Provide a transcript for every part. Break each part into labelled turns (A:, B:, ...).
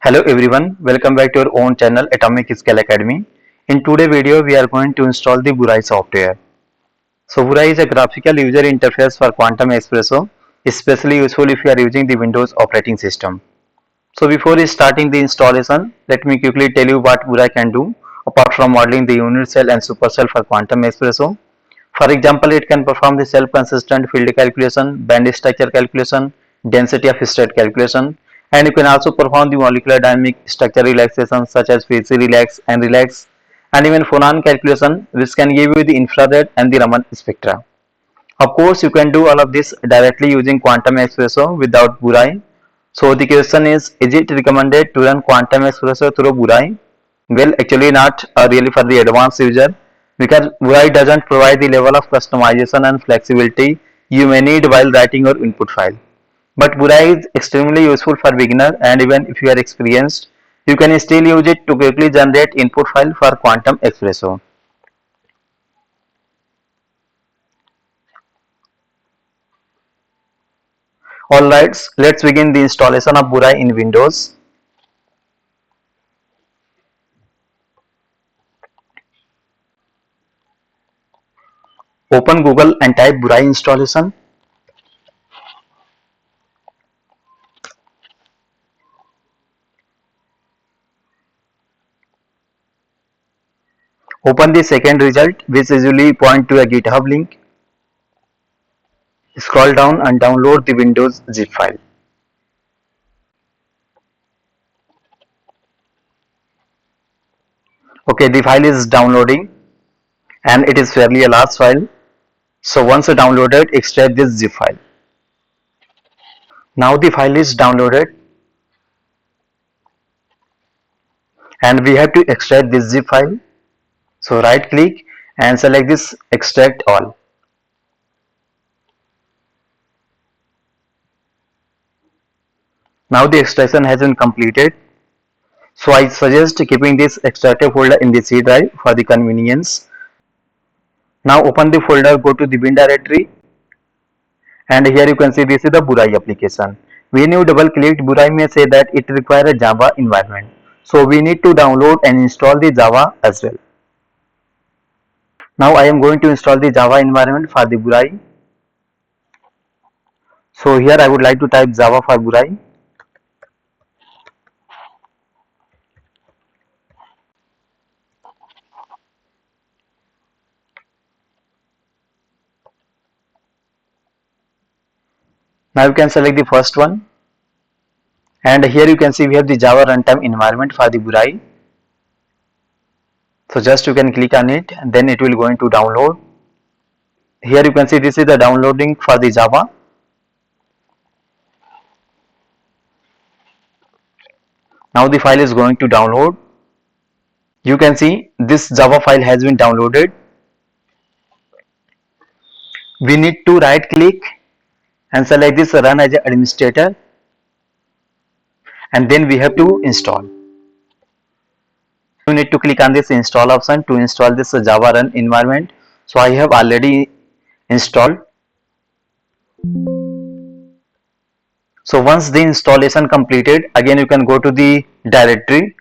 A: Hello everyone, welcome back to our own channel Atomic Scale Academy. In today's video, we are going to install the BURAI software. So BURAI is a graphical user interface for Quantum ESPRESSO, especially useful if you are using the Windows operating system. So before starting the installation, let me quickly tell you what BURAI can do apart from modeling the unit cell and supercell for Quantum ESPRESSO. For example, it can perform the self-consistent field calculation, band structure calculation, density of state calculation, and you can also perform the molecular dynamic structure relaxation such as phase relax and relax, and even phonon calculation, which can give you the infrared and the Raman spectra. Of course, you can do all of this directly using Quantum ESPRESSO without BURAI. So the question is it recommended to run Quantum ESPRESSO through BURAI? Well, actually not really for the advanced user, because BURAI doesn't provide the level of customization and flexibility you may need while writing your input file. But BURAI is extremely useful for beginner, and even if you are experienced, you can still use it to quickly generate input file for Quantum ESPRESSO. Alright, let's begin the installation of BURAI in Windows. Open Google and type BURAI installation. Open the second result, which usually point to a GitHub link. Scroll down and download the Windows zip file. Okay, the file is downloading and it is fairly a large file. So once downloaded, extract this zip file. Now the file is downloaded and we have to extract this zip file. So right click and select this extract all. Now the extraction has been completed. So I suggest keeping this extracted folder in the C drive for the convenience. Now open the folder, go to the bin directory, and here you can see this is the BURAI application. When you double click, BURAI may say that it requires a Java environment. So we need to download and install the Java as well. Now I am going to install the Java environment for the BURAI. So here I would like to type Java for BURAI. Now you can select the first one, and here you can see we have the Java runtime environment for the BURAI. So just you can click on it and then it will going to download. Here you can see this is the downloading for the Java. Now the file is going to download. You can see this Java file has been downloaded. We need to right click and select this run as an administrator, and then we have to install. You need to click on this install option to install this Java run environment. So I have already installed. So once the installation completed, again you can go to the directory.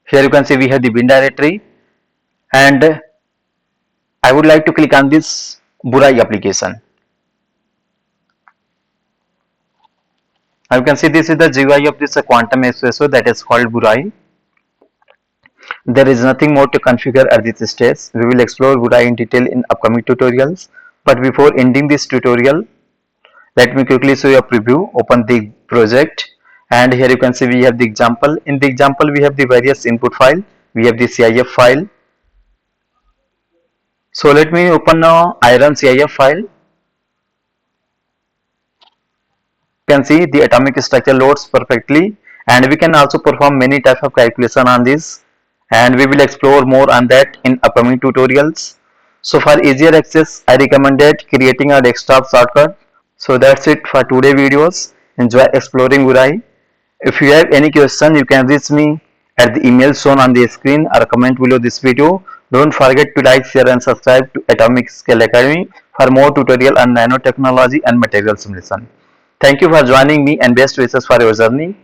A: Here you can see we have the bin directory, and I would like to click on this BURAI application. Now you can see this is the GUI of this Quantum ESPRESSO, that is called BURAI. There is nothing more to configure at this stage. We will explore BURAI in detail in upcoming tutorials. But before ending this tutorial, let me quickly show you a preview. Open the project, and here you can see we have the example. In the example, we have the various input file. We have the CIF file. So let me open now iron CIF file. You can see the atomic structure loads perfectly, and we can also perform many types of calculation on this, and we will explore more on that in upcoming tutorials. So for easier access, I recommended creating a desktop shortcut. So that's it for today videos. Enjoy exploring BURAI. If you have any question, you can reach me at the email shown on the screen or comment below this video. Don't forget to like, share and subscribe to Atomic Scale Academy for more tutorial on nanotechnology and material simulation. Thank you for joining me and best wishes for your journey.